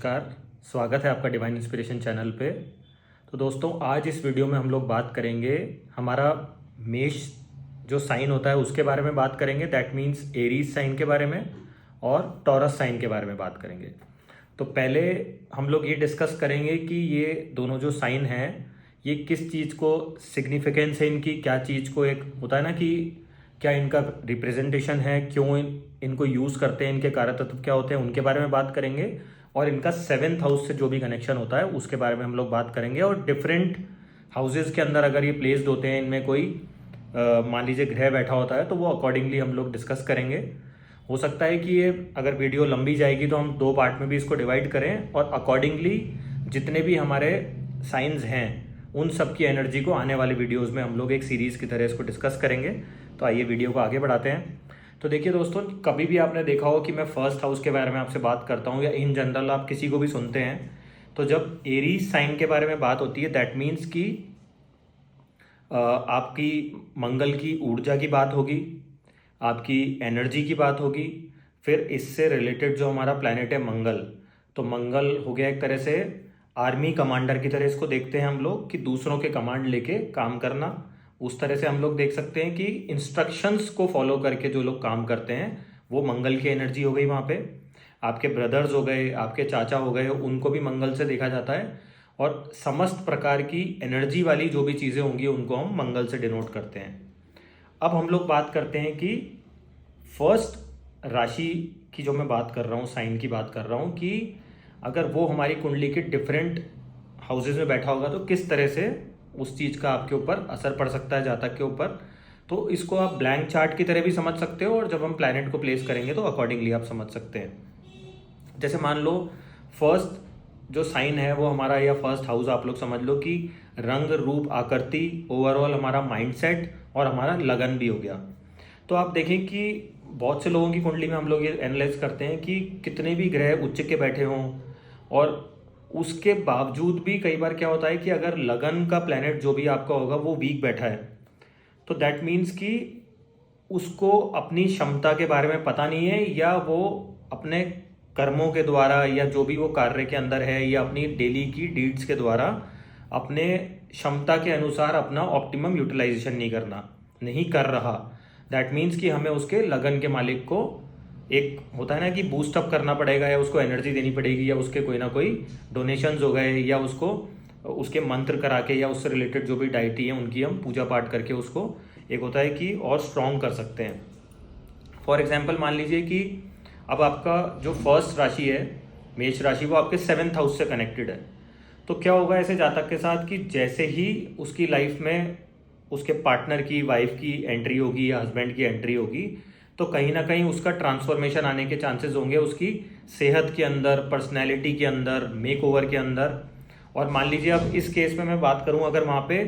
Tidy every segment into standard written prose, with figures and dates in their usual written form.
नमस्कार। स्वागत है आपका डिवाइन इंस्पिरेशन चैनल पे। तो दोस्तों, आज इस वीडियो में हम लोग बात करेंगे हमारा मेष जो साइन होता है उसके बारे में बात करेंगे। दैट मीन्स एरीज साइन के बारे में और टॉरस साइन के बारे में बात करेंगे। तो पहले हम लोग ये डिस्कस करेंगे कि ये दोनों जो साइन हैं ये किस चीज़ को सिग्निफिकेंस है, इनकी क्या चीज़ को, एक होता है ना कि क्या इनका रिप्रेजेंटेशन है, क्यों इनको यूज़ करते हैं, इनके कार्य तत्व क्या होते हैं, उनके बारे में बात करेंगे। और इनका 7th हाउस से जो भी कनेक्शन होता है उसके बारे में हम लोग बात करेंगे। और डिफरेंट हाउसेज के अंदर अगर ये प्लेस्ड होते हैं, इनमें कोई मान लीजिए ग्रह बैठा होता है, तो वो अकॉर्डिंगली हम लोग डिस्कस करेंगे। हो सकता है कि ये अगर वीडियो लंबी जाएगी तो हम 2 पार्ट में भी इसको डिवाइड करें और अकॉर्डिंगली जितने भी हमारे साइंस हैं उन सब की एनर्जी को आने वाले वीडियोस में हम लोग एक सीरीज की तरह इसको डिस्कस करेंगे। तो आइए वीडियो को आगे बढ़ाते हैं। तो देखिए दोस्तों, कभी भी आपने देखा हो कि मैं फर्स्ट हाउस के बारे में आपसे बात करता हूँ या इन जनरल आप किसी को भी सुनते हैं, तो जब एरीज साइन के बारे में बात होती है दैट मीन्स कि आपकी मंगल की ऊर्जा की बात होगी, आपकी एनर्जी की बात होगी। फिर इससे रिलेटेड जो हमारा प्लैनेट है मंगल, तो मंगल हो गया एक तरह से आर्मी कमांडर की तरह इसको देखते हैं हम लोग कि दूसरों के कमांड लेके काम करना। उस तरह से हम लोग देख सकते हैं कि इंस्ट्रक्शंस को फॉलो करके जो लोग काम करते हैं वो मंगल की एनर्जी हो गई। वहाँ पे आपके ब्रदर्स हो गए, आपके चाचा हो गए, उनको भी मंगल से देखा जाता है। और समस्त प्रकार की एनर्जी वाली जो भी चीज़ें होंगी उनको हम मंगल से डिनोट करते हैं। अब हम लोग बात करते हैं कि फर्स्ट राशि की जो मैं बात कर रहा हूँ, साइन की बात कर रहा हूँ, कि अगर वो हमारी कुंडली के डिफरेंट हाउसेज में बैठा होगा तो किस तरह से उस चीज़ का आपके ऊपर असर पड़ सकता है जातक के ऊपर। तो इसको आप ब्लैंक चार्ट की तरह भी समझ सकते हो और जब हम प्लैनेट को प्लेस करेंगे तो अकॉर्डिंगली आप समझ सकते हैं। जैसे मान लो फर्स्ट जो साइन है वो हमारा, या फर्स्ट हाउस आप लोग समझ लो कि रंग रूप आकृति, ओवरऑल हमारा माइंडसेट और हमारा लगन भी हो गया। तो आप देखें कि बहुत से लोगों की कुंडली में हम लोग ये एनालाइज करते हैं कि कितने भी ग्रह उच्च के बैठे हों और उसके बावजूद भी कई बार क्या होता है कि अगर लगन का प्लैनेट जो भी आपका होगा वो वीक बैठा है, तो दैट मीन्स कि उसको अपनी क्षमता के बारे में पता नहीं है, या वो अपने कर्मों के द्वारा या जो भी वो कार्य के अंदर है या अपनी डेली की डीड्स के द्वारा अपने क्षमता के अनुसार अपना ऑप्टिमम यूटिलाइजेशन नहीं कर रहा। दैट मीन्स कि हमें उसके लगन के मालिक को एक होता है ना कि बूस्ट अप करना पड़ेगा, या उसको एनर्जी देनी पड़ेगी, या उसके कोई ना कोई डोनेशंस हो गए, या उसको उसके मंत्र करा के, या उससे रिलेटेड जो भी डाइटी है उनकी हम पूजा पाठ करके उसको एक होता है कि और स्ट्रॉन्ग कर सकते हैं। फॉर एग्जाम्पल मान लीजिए कि अब आपका जो फर्स्ट राशि है मेष राशि, वो आपके 7th हाउस से कनेक्टेड है। तो क्या होगा ऐसे जातक के साथ कि जैसे ही उसकी लाइफ में उसके पार्टनर की, वाइफ की एंट्री होगी या हस्बैंड की एंट्री होगी, तो कहीं ना कहीं उसका ट्रांसफॉर्मेशन आने के चांसेस होंगे उसकी सेहत के अंदर, पर्सनैलिटी के अंदर, मेक ओवर के अंदर। और मान लीजिए अब इस केस में मैं बात करूं, अगर वहाँ पे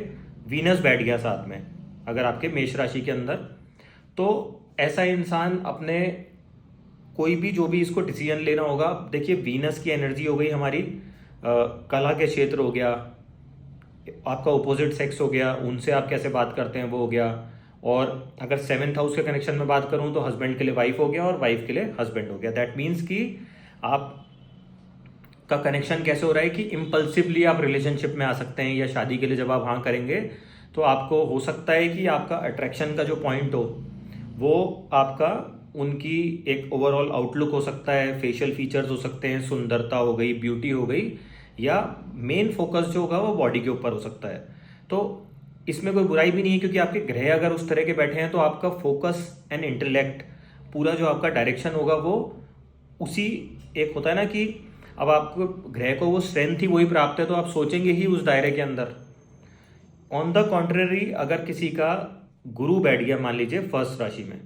वीनस बैठ गया साथ में, अगर आपके मेष राशि के अंदर, तो ऐसा इंसान अपने कोई भी जो भी इसको डिसीजन लेना होगा, देखिए वीनस की एनर्जी हो गई हमारी कला के क्षेत्र हो गया, आपका अपोजिट सेक्स हो गया, उनसे आप कैसे बात करते हैं वो हो गया। और अगर 7th हाउस के कनेक्शन में बात करूं तो हस्बैंड के लिए वाइफ हो गया और वाइफ के लिए हस्बैंड हो गया। दैट मीन्स कि आप का कनेक्शन कैसे हो रहा है कि इम्पल्सिवली आप रिलेशनशिप में आ सकते हैं, या शादी के लिए जब आप हाँ करेंगे तो आपको हो सकता है कि आपका अट्रैक्शन का जो पॉइंट हो वो आपका उनकी एक ओवरऑल आउटलुक हो सकता है, फेशियल फीचर्स हो सकते हैं, सुंदरता हो गई, ब्यूटी हो गई, या मेन फोकस जो होगा वो बॉडी के ऊपर हो सकता है। तो इसमें कोई बुराई भी नहीं है, क्योंकि आपके ग्रह अगर उस तरह के बैठे हैं तो आपका फोकस एंड इंटेलेक्ट, पूरा जो आपका डायरेक्शन होगा वो उसी, एक होता है ना कि अब आपको ग्रह को वो स्ट्रेंथ ही वही प्राप्त है तो आप सोचेंगे ही उस दायरे के अंदर। ऑन द कॉन्ट्रेरी, अगर किसी का गुरु बैठ गया मान लीजिए फर्स्ट राशि में,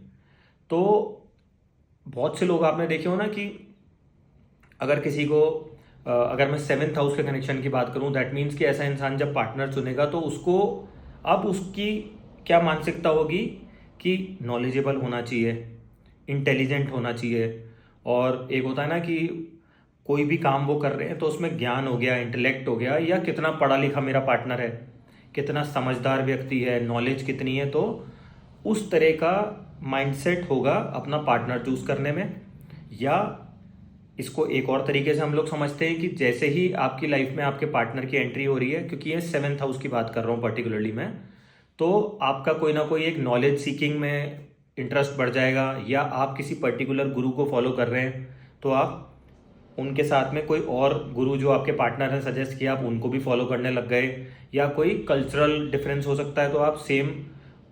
तो बहुत से लोग आपने देखे हो ना कि अगर किसी को अगर मैं 7th हाउस के कनेक्शन की बात करूं, दैट मीन्स कि ऐसा इंसान जब पार्टनर चुनेगा तो उसको अब उसकी क्या मानसिकता होगी कि नॉलेजेबल होना चाहिए, इंटेलिजेंट होना चाहिए। और एक होता है ना कि कोई भी काम वो कर रहे हैं तो उसमें ज्ञान हो गया, इंटेलेक्ट हो गया, या कितना पढ़ा लिखा मेरा पार्टनर है, कितना समझदार व्यक्ति है, नॉलेज कितनी है। तो उस तरह का माइंडसेट होगा अपना पार्टनर चूज करने में। या इसको एक और तरीके से हम लोग समझते हैं कि जैसे ही आपकी लाइफ में आपके पार्टनर की एंट्री हो रही है, क्योंकि ये 7th हाउस की बात कर रहा हूँ पर्टिकुलरली मैं, तो आपका कोई ना कोई एक नॉलेज सीकिंग में इंटरेस्ट बढ़ जाएगा, या आप किसी पर्टिकुलर गुरु को फॉलो कर रहे हैं तो आप उनके साथ में कोई और गुरु जो आपके पार्टनर ने सजेस्ट किया आप उनको भी फॉलो करने लग गए, या कोई कल्चरल डिफरेंस हो सकता है तो आप सेम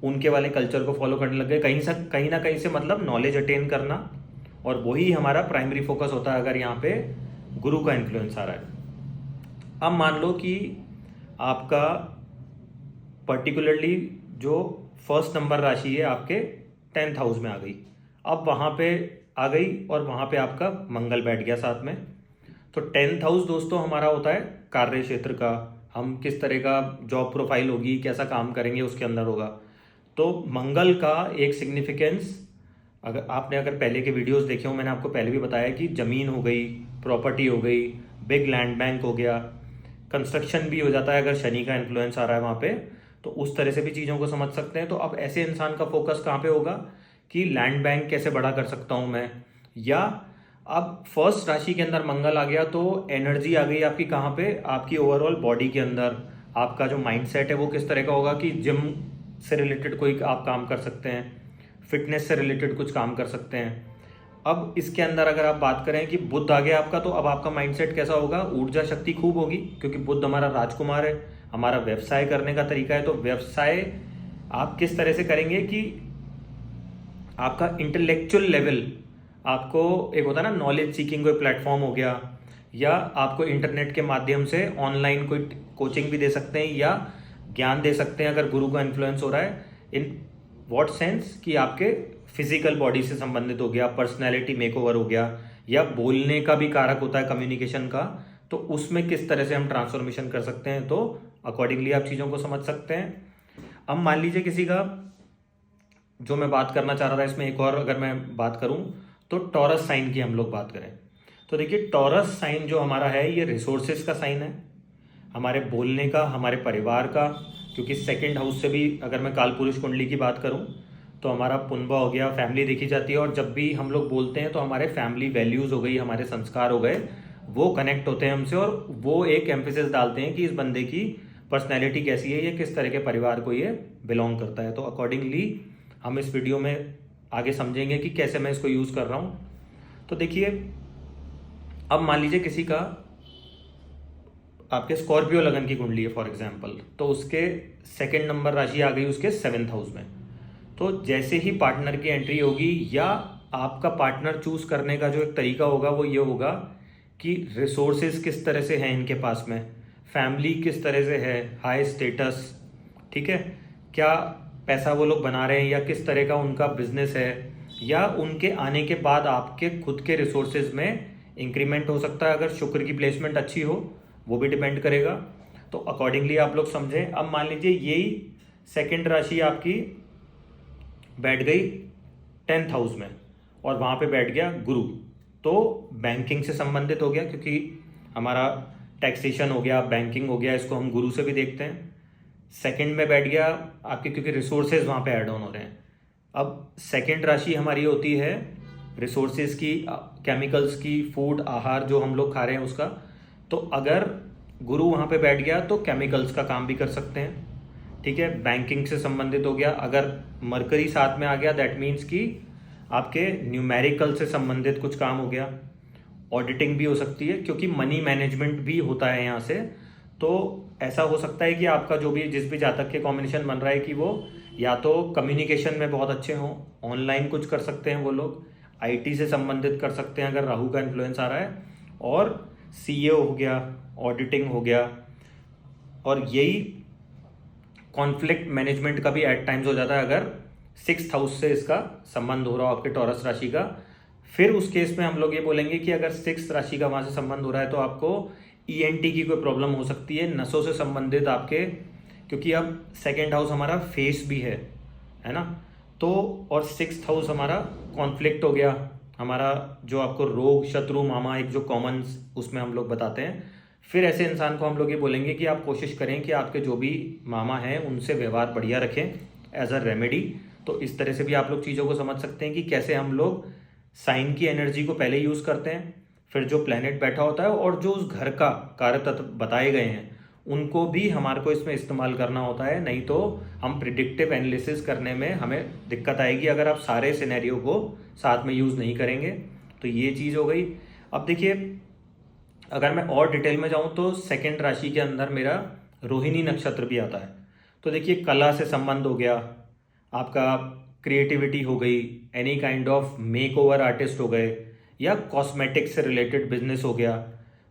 उनके वाले कल्चर को फॉलो करने लग गए। कहीं ना कहीं से मतलब नॉलेज अटेन करना, और वही हमारा प्राइमरी फोकस होता है अगर यहाँ पे गुरु का इन्फ्लुएंस आ रहा है। अब मान लो कि आपका पर्टिकुलरली जो फर्स्ट नंबर राशि है आपके 10th हाउस में आ गई, अब वहाँ पे आ गई और वहाँ पे आपका मंगल बैठ गया साथ में। तो 10th हाउस दोस्तों हमारा होता है कार्य क्षेत्र का, हम किस तरह का जॉब प्रोफाइल होगी, कैसा काम करेंगे उसके अंदर होगा। तो मंगल का एक सिग्निफिकेंस, अगर पहले के वीडियोस देखे हो, मैंने आपको पहले भी बताया कि ज़मीन हो गई, प्रॉपर्टी हो गई, बिग लैंड बैंक हो गया, कंस्ट्रक्शन भी हो जाता है अगर शनि का इन्फ्लुएंस आ रहा है वहाँ पे, तो उस तरह से भी चीज़ों को समझ सकते हैं। तो अब ऐसे इंसान का फोकस कहाँ पे होगा कि लैंड बैंक कैसे बड़ा कर सकता हूँ मैं, या अब फर्स्ट राशि के अंदर मंगल आ गया तो एनर्जी आ गई आपकी कहाँ पे, आपकी ओवरऑल बॉडी के अंदर। आपका जो माइंडसेट है वो किस तरह का होगा कि जिम से रिलेटेड कोई आप काम कर सकते हैं, फिटनेस से रिलेटेड कुछ काम कर सकते हैं। अब इसके अंदर अगर आप बात करें कि बुध आ गया आपका, तो अब आपका माइंडसेट कैसा होगा, ऊर्जा शक्ति खूब होगी, क्योंकि बुध हमारा राजकुमार है, हमारा व्यवसाय करने का तरीका है। तो व्यवसाय आप किस तरह से करेंगे कि आपका इंटेलेक्चुअल लेवल, आपको एक होता है ना नॉलेज सीकिंग कोई प्लेटफॉर्म हो गया, या आपको इंटरनेट के माध्यम से ऑनलाइन कोई कोचिंग भी दे सकते हैं या ज्ञान दे सकते हैं अगर गुरु का इन्फ्लुएंस हो रहा है। इन व्हाट सेंस कि आपके फिजिकल बॉडी से संबंधित हो गया, पर्सनैलिटी मेकओवर हो गया, या बोलने का भी कारक होता है कम्युनिकेशन का, तो उसमें किस तरह से हम ट्रांसफॉर्मेशन कर सकते हैं, तो अकॉर्डिंगली आप चीज़ों को समझ सकते हैं। अब मान लीजिए किसी का, जो मैं बात करना चाह रहा था इसमें एक और अगर मैं बात करूं, तो टॉरस साइन की हम लोग बात करें तो देखिए टॉरस साइन जो हमारा है ये रिसोर्सेज का साइन है, हमारे बोलने का, हमारे परिवार का, क्योंकि 2nd हाउस से भी अगर मैं काल पुरुष कुंडली की बात करूं तो हमारा पुनवा हो गया, फैमिली देखी जाती है, और जब भी हम लोग बोलते हैं तो हमारे फैमिली वैल्यूज़ हो गई, हमारे संस्कार हो गए, वो कनेक्ट होते हैं हमसे, और वो एक एम्फेसिस डालते हैं कि इस बंदे की पर्सनैलिटी कैसी है, ये किस तरह के परिवार को ये बिलोंग करता है। तो अकॉर्डिंगली हम इस वीडियो में आगे समझेंगे कि कैसे मैं इसको यूज़ कर रहा हूँ। तो देखिए अब मान लीजिए किसी का आपके स्कॉर्पियो लगन की कुंडली है फॉर एग्जांपल, तो उसके 2nd नंबर राशि आ गई उसके 7th हाउस में। तो जैसे ही पार्टनर की एंट्री होगी, या आपका पार्टनर चूज करने का जो एक तरीका होगा वो ये होगा कि रिसोर्सेज किस तरह से हैं इनके पास में, फैमिली किस तरह से है, हाई स्टेटस, ठीक है, क्या पैसा वो लोग बना रहे हैं, या किस तरह का उनका बिजनेस है, या उनके आने के बाद आपके खुद के रिसोर्सेज में इंक्रीमेंट हो सकता है अगर शुक्र की प्लेसमेंट अच्छी हो, वो भी डिपेंड करेगा। तो अकॉर्डिंगली आप लोग समझें। अब मान लीजिए यही 2nd राशि आपकी बैठ गई 10th हाउस में, और वहाँ पे बैठ गया गुरु, तो बैंकिंग से संबंधित हो गया, क्योंकि हमारा टैक्सेशन हो गया, बैंकिंग हो गया, इसको हम गुरु से भी देखते हैं। 2nd में बैठ गया आपके, क्योंकि रिसोर्सेज वहाँ पे ऐड ऑन हो रहे हैं। अब 2nd राशि हमारी होती है रिसोर्सेज की, केमिकल्स की, फूड, आहार जो हम लोग खा रहे हैं उसका। तो अगर गुरु वहाँ पे बैठ गया तो केमिकल्स का काम भी कर सकते हैं, ठीक है, बैंकिंग से संबंधित हो गया। अगर मरकरी साथ में आ गया दैट मीन्स कि आपके न्यूमेरिकल से संबंधित कुछ काम हो गया, ऑडिटिंग भी हो सकती है, क्योंकि मनी मैनेजमेंट भी होता है यहाँ से। तो ऐसा हो सकता है कि आपका जो भी जिस भी जातक के कॉम्बिनेशन बन रहा है कि वो या तो कम्युनिकेशन में बहुत अच्छे हों, ऑनलाइन कुछ कर सकते हैं वो लोग, आईटी से संबंधित कर सकते हैं अगर राहु का इन्फ्लुएंस आ रहा है, और सीए हो गया, ऑडिटिंग हो गया, और यही कॉन्फ्लिक्ट मैनेजमेंट का भी एट टाइम्स हो जाता है अगर 6th हाउस से इसका संबंध हो रहा हो आपके टॉरस राशि का। फिर उस केस में हम लोग ये बोलेंगे कि अगर 6th राशि का वहाँ से संबंध हो रहा है तो आपको ईएनटी की कोई प्रॉब्लम हो सकती है, नसों से संबंधित आपके, क्योंकि अब 2nd हाउस हमारा फेस भी है ना, तो और 6th हाउस हमारा कॉन्फ्लिक्ट हो गया, हमारा जो आपको रोग, शत्रु, मामा, एक जो कॉमन उसमें हम लोग बताते हैं। फिर ऐसे इंसान को हम लोग ये बोलेंगे कि आप कोशिश करें कि आपके जो भी मामा हैं उनसे व्यवहार बढ़िया रखें एज अ रेमेडी। तो इस तरह से भी आप लोग चीज़ों को समझ सकते हैं कि कैसे हम लोग साइन की एनर्जी को पहले यूज़ करते हैं, फिर जो प्लैनेट बैठा होता है और जो उस घर का कार्य तत्व बताए गए हैं उनको भी हमारे को इसमें इस्तेमाल करना होता है, नहीं तो हम प्रिडिक्टिव एनालिसिस करने में हमें दिक्कत आएगी अगर आप सारे सिनेरियो को साथ में यूज़ नहीं करेंगे। तो ये चीज़ हो गई। अब देखिए, अगर मैं और डिटेल में जाऊँ तो सेकंड राशि के अंदर मेरा रोहिणी नक्षत्र भी आता है। तो देखिए, कला से संबंध हो गया, आपका क्रिएटिविटी हो गई, any kind of make over artist हो गए, या कॉस्मेटिक्स से रिलेटेड बिजनेस हो गया।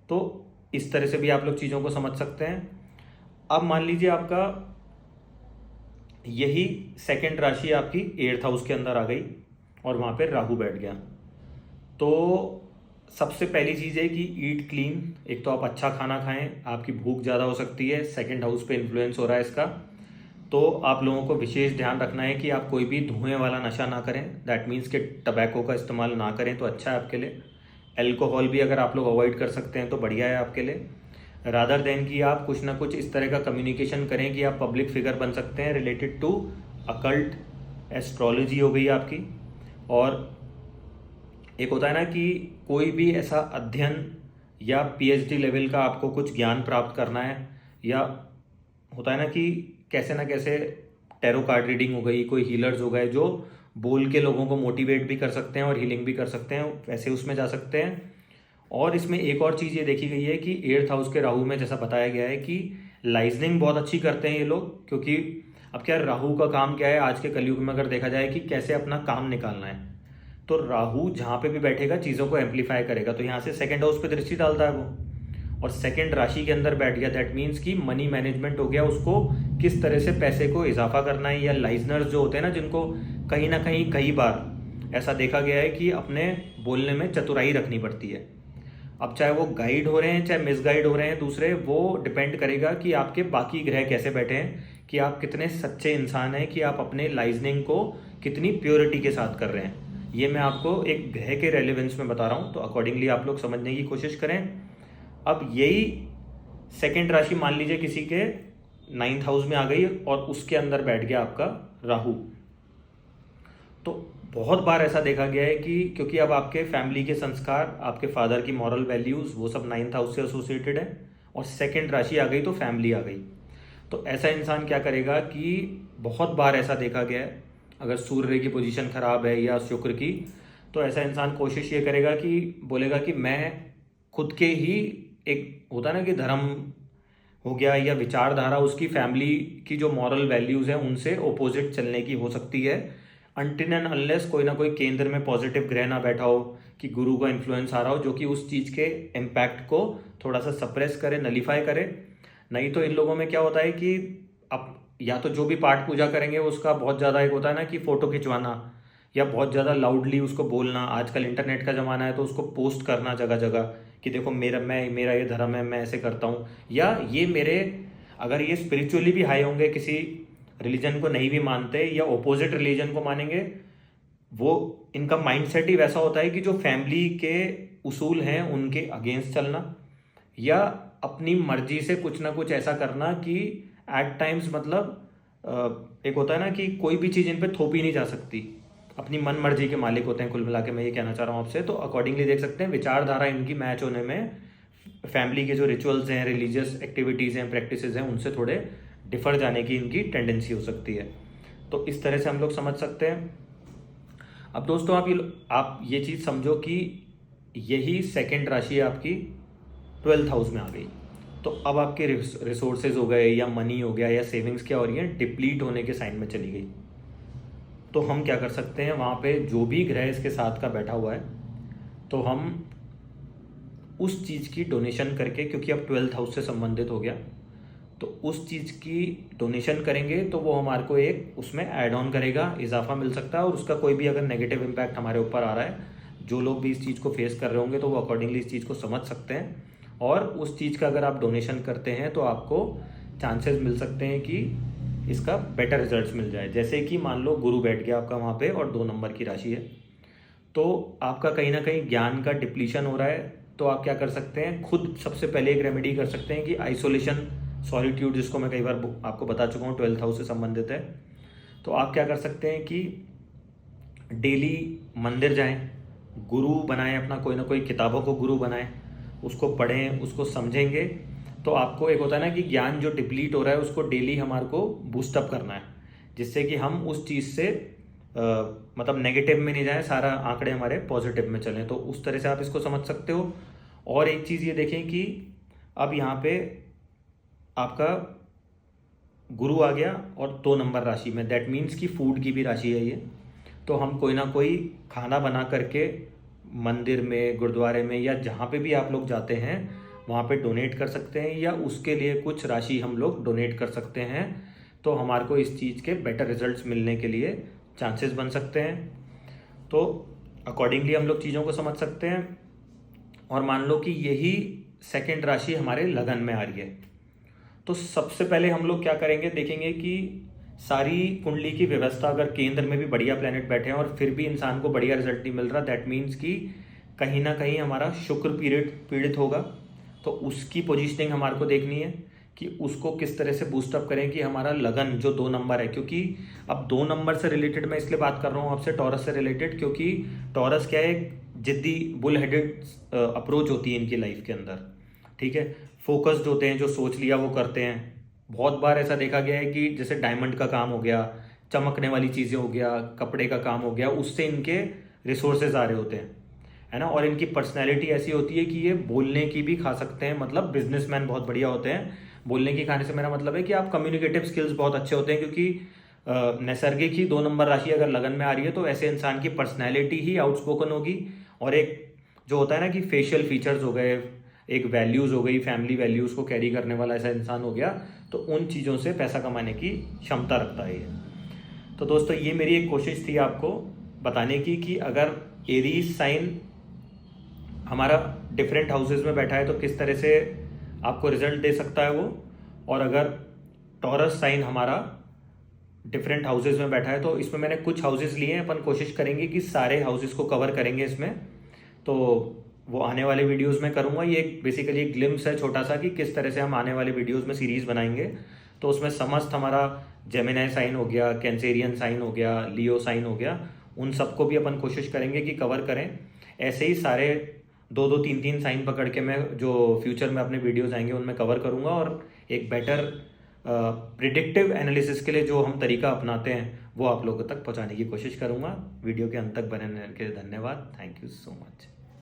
तो इस तरह से भी आप लोग चीज़ों को समझ सकते हैं। अब मान लीजिए आपका यही सेकंड राशि आपकी 8th हाउस के अंदर आ गई और वहाँ पे राहु बैठ गया। तो सबसे पहली चीज़ है कि ईट क्लीन। एक तो आप अच्छा खाना खाएं, आपकी भूख ज़्यादा हो सकती है, सेकंड हाउस पे इन्फ्लुएंस हो रहा है इसका। तो आप लोगों को विशेष ध्यान रखना है कि आप कोई भी धुएं वाला नशा ना करें, दैट मीन्स कि टबैको का इस्तेमाल ना करें तो अच्छा है आपके लिए। एल्कोहल भी अगर आप लोग अवॉइड कर सकते हैं तो बढ़िया है आपके लिए। रादर देन कि आप कुछ ना कुछ इस तरह का कम्युनिकेशन करें कि आप पब्लिक फिगर बन सकते हैं रिलेटेड टू अकल्ट, एस्ट्रोलॉजी हो गई आपकी। और एक होता है ना कि कोई भी ऐसा अध्ययन या पीएचडी लेवल का आपको कुछ ज्ञान प्राप्त करना है, या होता है ना कि कैसे ना कैसे टैरो कार्ड रीडिंग हो गई, कोई हीलर्स हो गए जो बोल के लोगों को मोटिवेट भी कर सकते हैं और हीलिंग भी कर सकते हैं, वैसे उसमें जा सकते हैं। और इसमें एक और चीज़ ये देखी गई है कि 8th हाउस के राहु में जैसा बताया गया है कि लाइजनिंग बहुत अच्छी करते हैं ये लोग, क्योंकि अब क्या, राहु का काम क्या है आज के कलयुग में अगर देखा जाए कि कैसे अपना काम निकालना है। तो राहु जहाँ पे भी बैठेगा चीज़ों को एम्पलीफाई करेगा। तो यहाँ से सेकंड हाउस पे दृष्टि डालता है वो, और सेकंड राशि के अंदर बैठ गया, दैट मीन्स कि मनी मैनेजमेंट हो गया, उसको किस तरह से पैसे को इजाफा करना है। या लाइजनर्स जो होते हैं ना, जिनको कहीं ना कहीं कई बार ऐसा देखा गया है कि अपने बोलने में चतुराई रखनी पड़ती है। अब चाहे वो गाइड हो रहे हैं चाहे मिसगाइड हो रहे हैं दूसरे, वो डिपेंड करेगा कि आपके बाकी ग्रह कैसे बैठे हैं, कि आप कितने सच्चे इंसान हैं, कि आप अपने लाइजनिंग को कितनी प्योरिटी के साथ कर रहे हैं। ये मैं आपको एक ग्रह के रेलेवेंस में बता रहा हूँ, तो अकॉर्डिंगली आप लोग समझने की कोशिश करें। अब यही सेकंड राशि मान लीजिए किसी के 9th हाउस में आ गई और उसके अंदर बैठ गया आपका राहु। तो बहुत बार ऐसा देखा गया है कि क्योंकि अब आपके फैमिली के संस्कार, आपके फादर की मॉरल वैल्यूज़, वो सब 9th हाउस से एसोसिएटेड है, और सेकंड राशि आ गई तो फैमिली आ गई। तो ऐसा इंसान क्या करेगा कि बहुत बार ऐसा देखा गया है, अगर सूर्य की पोजीशन खराब है या शुक्र की, तो ऐसा इंसान कोशिश ये करेगा कि बोलेगा कि मैं खुद के ही, एक होता है ना कि धर्म हो गया या विचारधारा, उसकी फैमिली की जो मॉरल वैल्यूज़ हैं उनसे ओपोजिट चलने की हो सकती है, अनटिल एंड अनलेस कोई ना कोई केंद्र में पॉजिटिव ग्रह ना बैठा हो, कि गुरु का इन्फ्लुएंस आ रहा हो जो कि उस चीज़ के इम्पैक्ट को थोड़ा सा सप्रेस करे, नलीफाई करे। नहीं तो इन लोगों में क्या होता है कि अब या तो जो भी पाठ पूजा करेंगे उसका बहुत ज़्यादा एक होता है ना कि फ़ोटो खिंचवाना, या बहुत ज़्यादा लाउडली उसको बोलना, आजकल इंटरनेट का ज़माना है तो उसको पोस्ट करना जगह जगह कि देखो मेरा ये धर्म है, मैं ऐसे करता हूँ, या ये मेरे, अगर ये स्पिरिचुअली भी हाई होंगे, किसी रिलीजन को नहीं भी मानते या ओपोजिट रिलीजन को मानेंगे, वो इनका माइंडसेट ही वैसा होता है कि जो फैमिली के उसूल हैं उनके अगेंस्ट चलना, या अपनी मर्जी से कुछ ना कुछ ऐसा करना कि एट टाइम्स, मतलब एक होता है ना कि कोई भी चीज़ इन पे थोपी नहीं जा सकती, अपनी मन मर्जी के मालिक होते हैं। कुल मिला के मैं ये कहना चाह रहा हूँ आपसे। तो अकॉर्डिंगली देख सकते हैं विचारधारा इनकी मैच होने में फैमिली के जो रिचुअल्स हैं, रिलीजियस एक्टिविटीज़ हैं, प्रैक्टिसेस हैं, उनसे थोड़े डिफर जाने की इनकी टेंडेंसी हो सकती है। तो इस तरह से हम लोग समझ सकते हैं। अब दोस्तों आप ये चीज़ समझो कि यही सेकंड राशि आपकी 12th हाउस में आ गई, तो अब आपके रिसोर्सेज हो गए या मनी हो गया या सेविंग्स क्या हो रही है, डिप्लीट होने के साइन में चली गई। तो हम क्या कर सकते हैं, वहाँ पे जो भी ग्रह इसके साथ का बैठा हुआ है, तो हम उस चीज़ की डोनेशन करके, क्योंकि अब 12th हाउस से संबंधित हो गया, तो उस चीज़ की डोनेशन करेंगे तो वो हमारे को एक उसमें ऐड ऑन करेगा, इजाफा मिल सकता है। और उसका कोई भी अगर नेगेटिव इम्पैक्ट हमारे ऊपर आ रहा है, जो लोग भी इस चीज़ को फेस कर रहे होंगे तो वो अकॉर्डिंगली इस चीज़ को समझ सकते हैं, और उस चीज़ का अगर आप डोनेशन करते हैं तो आपको चांसेस मिल सकते हैं कि इसका बेटर रिजल्ट्स मिल जाए। जैसे कि मान लो गुरु बैठ गया आपका वहाँ पे और 2 नंबर की राशि है, तो आपका कहीं ना कहीं ज्ञान का डिप्लीशन हो रहा है। तो आप क्या कर सकते हैं, खुद सबसे पहले एक रेमेडी कर सकते हैं कि आइसोलेशन, सॉलिट्यूड, जिसको मैं कई बार आपको बता चुका हूँ 12th हाउस से संबंधित है। तो आप क्या कर सकते हैं कि डेली मंदिर जाएं, गुरु बनाएं अपना, कोई ना कोई किताबों को गुरु बनाएं, उसको पढ़ें, उसको समझेंगे तो आपको एक होता है ना कि ज्ञान जो डिप्लीट हो रहा है उसको डेली हमारे को बूस्टअप करना है, जिससे कि हम उस चीज़ से मतलब नेगेटिव में नहीं जाएं, सारा आंकड़े हमारे पॉजिटिव में चलें। तो उस तरह से आप इसको समझ सकते हो। और एक चीज़ ये देखें कि अब यहाँ पे आपका गुरु आ गया और 2 नंबर राशि में, दैट मीन्स कि फूड की भी राशि है ये। तो हम कोई ना कोई खाना बना करके मंदिर में, गुरुद्वारे में या जहाँ पे भी आप लोग जाते हैं वहाँ पे डोनेट कर सकते हैं, या उसके लिए कुछ राशि हम लोग डोनेट कर सकते हैं। तो हमारे को इस चीज़ के बेटर रिजल्ट्स मिलने के लिए चांसेस बन सकते हैं। तो अकॉर्डिंगली हम लोग चीज़ों को समझ सकते हैं। और मान लो कि यही सेकंड राशि हमारे लगन में आ रही है, तो सबसे पहले हम लोग क्या करेंगे, देखेंगे कि सारी कुंडली की व्यवस्था, अगर केंद्र में भी बढ़िया प्लेनेट बैठे हैं और फिर भी इंसान को बढ़िया रिजल्ट नहीं मिल रहा, दैट मीन्स कि कहीं ना कहीं हमारा शुक्र पीड़ित होगा। तो उसकी पोजीशनिंग हमारे को देखनी है कि उसको किस तरह से बूस्टअप करें कि हमारा लगन जो 2 नंबर है, क्योंकि अब 2 नंबर से रिलेटेड मैं इसलिए बात कर रहा हूँ आपसे टॉरस से रिलेटेड, क्योंकि टॉरस क्या है, एक जिद्दी बुल हेडेड अप्रोच होती है इनकी लाइफ के अंदर, ठीक है। फोकस्ड होते हैं, जो सोच लिया वो करते हैं। बहुत बार ऐसा देखा गया है कि जैसे डायमंड का काम हो गया, चमकने वाली चीज़ें हो गया, कपड़े का काम हो गया, उससे इनके रिसोर्सेज आ रहे होते हैं, है ना। और इनकी पर्सनैलिटी ऐसी होती है कि ये बोलने की भी खा सकते हैं, मतलब बिजनेसमैन बहुत बढ़िया होते हैं। बोलने की खाने से मेरा मतलब है कि आप कम्युनिकेटिव स्किल्स बहुत अच्छे होते हैं, क्योंकि नैसर्गिक ही 2 नंबर राशि अगर लगन में आ रही है तो ऐसे इंसान की पर्सनैलिटी ही आउटस्पोकन होगी। और एक जो होता है ना कि फेशियल फीचर्स हो गए, एक वैल्यूज़ हो गई, फैमिली वैल्यूज़ को कैरी करने वाला ऐसा इंसान हो गया, तो उन चीज़ों से पैसा कमाने की क्षमता रखता है ये। तो दोस्तों ये मेरी एक कोशिश थी आपको बताने की कि अगर एरीज साइन हमारा डिफरेंट हाउसेज में बैठा है तो किस तरह से आपको रिजल्ट दे सकता है वो, और अगर टॉरस साइन हमारा डिफरेंट हाउसेज में बैठा है तो इसमें मैंने कुछ हाउसेज लिए हैं, अपन कोशिश करेंगे कि सारे हाउसेज को कवर करेंगे इसमें। तो वो आने वाले वीडियोस में करूँगा। ये बेसिकली एक ग्लिम्स है छोटा सा कि किस तरह से हम आने वाले वीडियोस में सीरीज़ बनाएंगे। तो उसमें समस्त हमारा जेमिनाई साइन हो गया, कैंसेरियन साइन हो गया, लियो साइन हो गया, उन सबको भी अपन कोशिश करेंगे कि कवर करें। ऐसे ही सारे 2-2, 3-3 साइन पकड़ के मैं जो फ्यूचर में अपने वीडियोस आएंगे उनमें कवर करूँगा, और एक बेटर प्रिडिक्टिव एनालिसिस के लिए जो हम तरीका अपनाते हैं वो आप लोगों तक पहुँचाने की कोशिश करूँगा। वीडियो के अंत तक बने रहने के लिए धन्यवाद। Thank you so much.